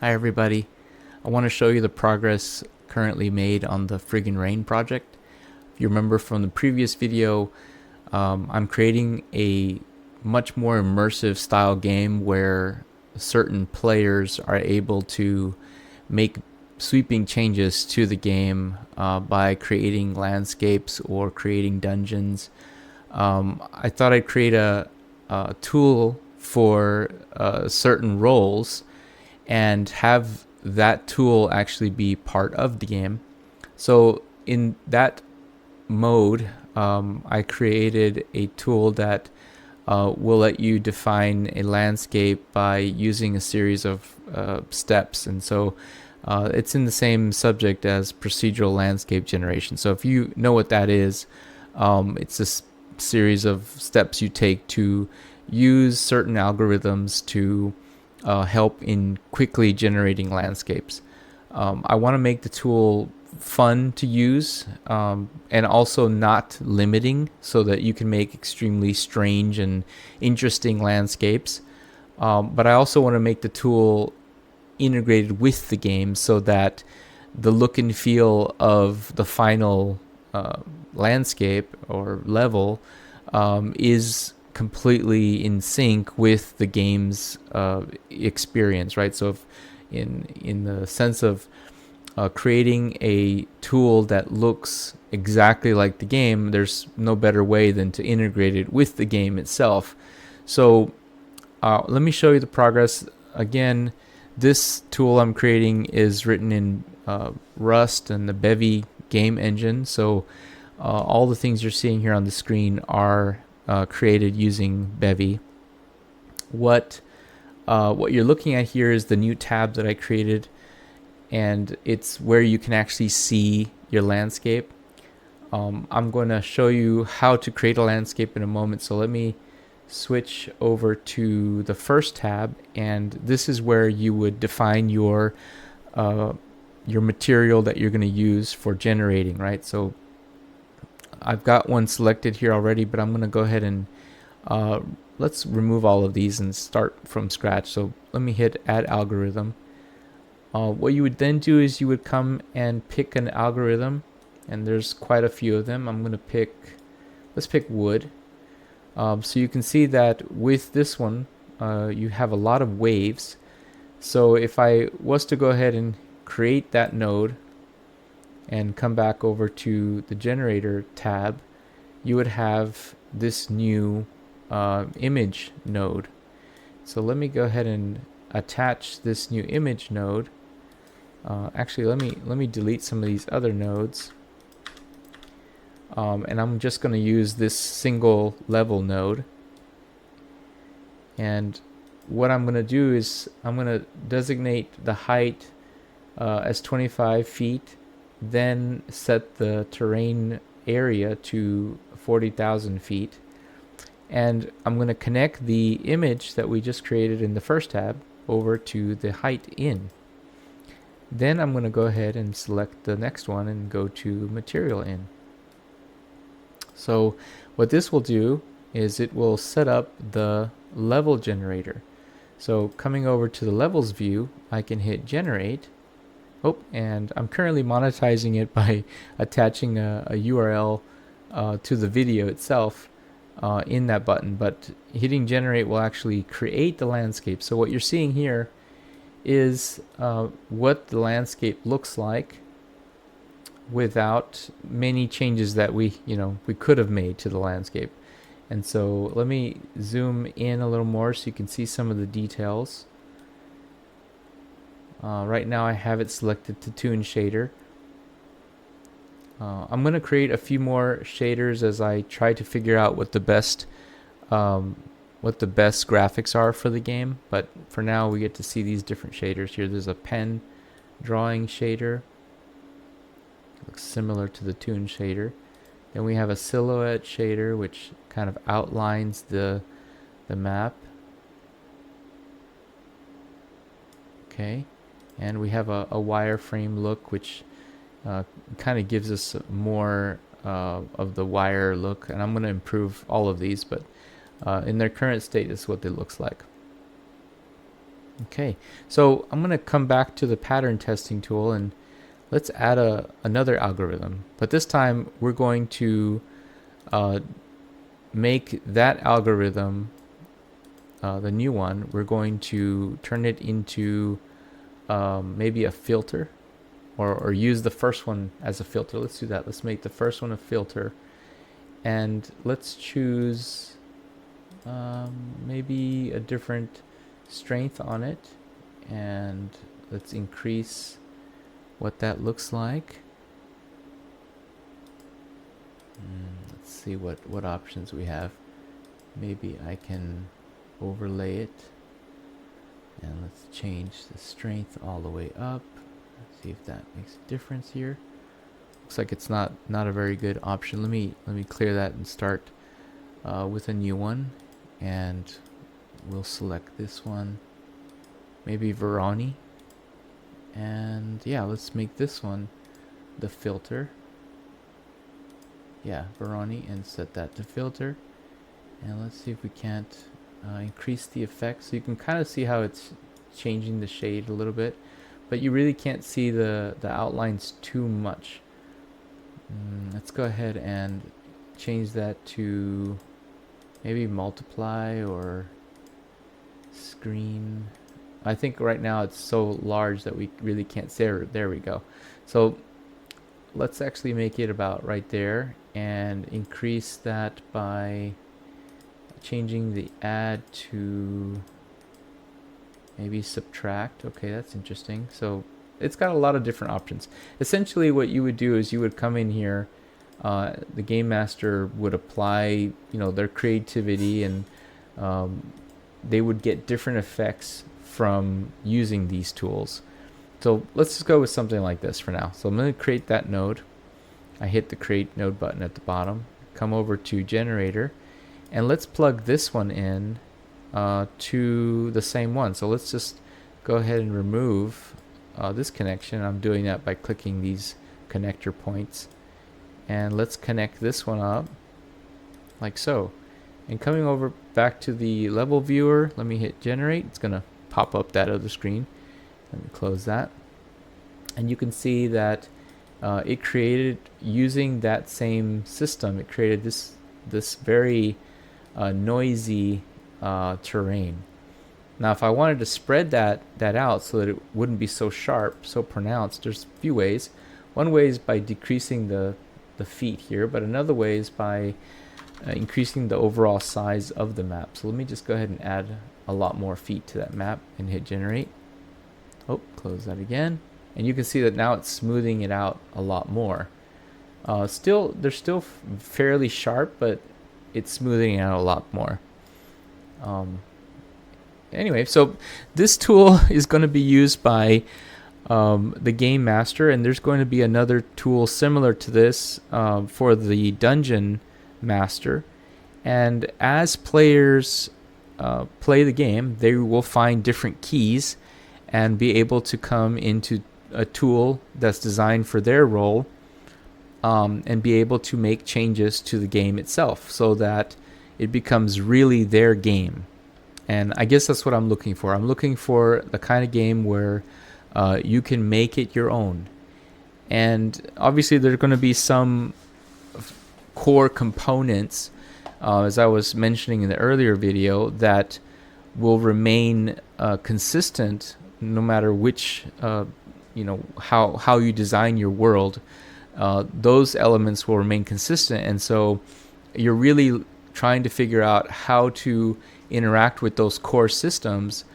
Hi everybody. I want to show you the progress currently made on the FriginRain project. If you remember from the previous video, I'm creating a much more immersive style game where certain players are able to make sweeping changes to the game by creating landscapes or creating dungeons. I thought I'd create a tool for certain roles and have that tool actually be part of the game. So in that mode, I created a tool that will let you define a landscape by using a series of steps. And so it's in the same subject as procedural landscape generation. So if you know what that is, it's a series of steps you take to use certain algorithms to help in quickly generating landscapes. I want to make the tool fun to use and also not limiting so that you can make extremely strange and interesting landscapes. But I also want to make the tool integrated with the game so that the look and feel of the final landscape or level is completely in sync with the game's experience, right? So if in the sense of creating a tool that looks exactly like the game, there's no better way than to integrate it with the game itself. So let me show you the progress. Again, this tool I'm creating is written in Rust and the Bevy game engine. So all the things you're seeing here on the screen are created using Bevy. What you're looking at here is the new tab that I created, and it's where you can actually see your landscape. I'm going to show you how to create a landscape in a moment, so let me switch over to the first tab, and this is where you would define your material that you're going to use for generating, right? So I've got one selected here already, but I'm going to go ahead and let's remove all of these and start from scratch. So let me hit add algorithm. What you would then do is you would come and pick an algorithm, and there's quite a few of them. I'm going to let's pick wood. So you can see that with this one, you have a lot of waves. So if I was to go ahead and create that node and come back over to the generator tab, you would have this new image node. So let me go ahead and attach this new image node. Actually, let me delete some of these other nodes. And I'm just going to use this single level node. And what I'm going to do is I'm going to designate the height as 25 feet, then set the terrain area to 40,000 feet. And I'm going to connect the image that we just created in the first tab over to the height in. Then I'm going to go ahead and select the next one and go to material in. So what this will do is it will set up the level generator. So coming over to the levels view, I can hit generate. Oh, and I'm currently monetizing it by attaching a URL to the video itself in that button, but hitting generate will actually create the landscape. So what you're seeing here is what the landscape looks like without many changes that we could have made to the landscape. And so let me zoom in a little more so you can see some of the details. Right now I have it selected to Toon Shader. I'm going to create a few more shaders as I try to figure out what the best graphics are for the game. But for now, we get to see these different shaders here. There's a pen drawing shader. Looks similar to the Toon shader. Then we have a silhouette shader, which kind of outlines the map. Okay, and we have a wireframe look, which kind of gives us more of the wire look, and I'm going to improve all of these, but in their current state, this is what it looks like. Okay, so I'm going to come back to the pattern testing tool and let's add another algorithm. But this time we're going to make that algorithm, the new one, we're going to turn it into maybe a filter, or use the first one as a filter. Let's do that. Let's make the first one a filter, and let's choose maybe a different strength on it, and let's increase what that looks like. Let's see what options we have. Maybe I can overlay it, and let's change the strength all the way up. Let's see if that makes a difference here. Looks like it's not a very good option. Let me clear that and start with a new one, and we'll select this one, maybe Veroni, and yeah, let's make this one the filter. Yeah, Veroni, and set that to filter, and let's see if we can't increase the effect, so you can kind of see how it's changing the shade a little bit, but you really can't see the outlines too much. Let's go ahead and change that to maybe multiply or screen. I think right now it's so large that we really can't see it. There we go. So let's actually make it about right there and increase that by changing the add to maybe subtract. Okay, that's interesting. So it's got a lot of different options. Essentially what you would do is you would come in here, the game master would apply their creativity, and they would get different effects from using these tools. So let's just go with something like this for now. So I'm going to create that node. I hit the create node button at the bottom, come over to generator, and let's plug this one in to the same one. So let's just go ahead and remove this connection. I'm doing that by clicking these connector points, and let's connect this one up like so. And coming over back to the level viewer, let me hit generate. It's gonna pop up that other screen. Let me close that, and you can see that it created, using that same system, it created this very noisy terrain. Now if I wanted to spread that out so that it wouldn't be so sharp, so pronounced, there's a few ways. One way is by decreasing the feet here, but another way is by increasing the overall size of the map. So let me just go ahead and add a lot more feet to that map and hit generate. Oh, close that again. And you can see that now it's smoothing it out a lot more. They're still fairly sharp, but it's smoothing it out a lot more. Anyway, so this tool is going to be used by the game master, and there's going to be another tool similar to this for the dungeon master. And as players play the game, they will find different keys and be able to come into a tool that's designed for their role, and be able to make changes to the game itself so that it becomes really their game. And I guess that's what I'm looking for. I'm looking for the kind of game where you can make it your own. And obviously there are going to be some core components, as I was mentioning in the earlier video, that will remain consistent no matter which, how you design your world. Those elements will remain consistent, and so you're really trying to figure out how to interact with those core systems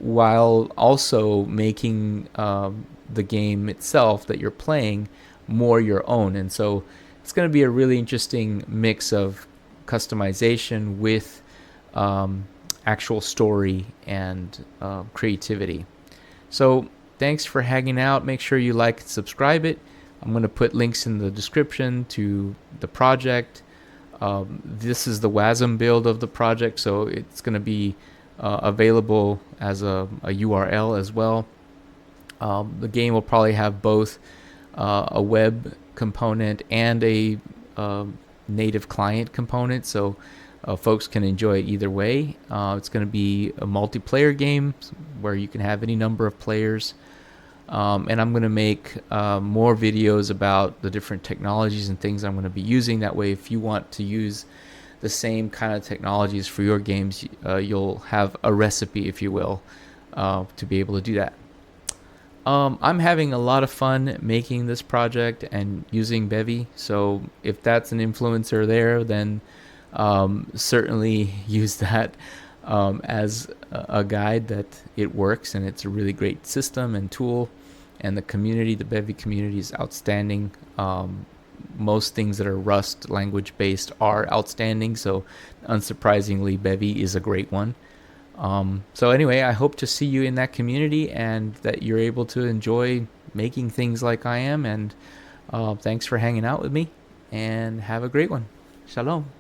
while also making the game itself that you're playing more your own. And so it's going to be a really interesting mix of customization with actual story and creativity. So thanks for hanging out. Make sure you like and subscribe it. I'm going to put links in the description to the project. This is the WASM build of the project, so it's going to be available as a URL as well. The game will probably have both a web component and a native client component, so folks can enjoy it either way. It's going to be a multiplayer game where you can have any number of players. And I'm going to make more videos about the different technologies and things I'm going to be using. That way, if you want to use the same kind of technologies for your games, you'll have a recipe, if you will, to be able to do that. I'm having a lot of fun making this project and using Bevy. So if that's an influencer there, then certainly use that as a guide that it works, and it's a really great system and tool. And the community, the Bevy community, is outstanding. Most things that are Rust language based are outstanding, so unsurprisingly, Bevy is a great one. So anyway, I hope to see you in that community and that you're able to enjoy making things like I am. And thanks for hanging out with me, and have a great one. Shalom.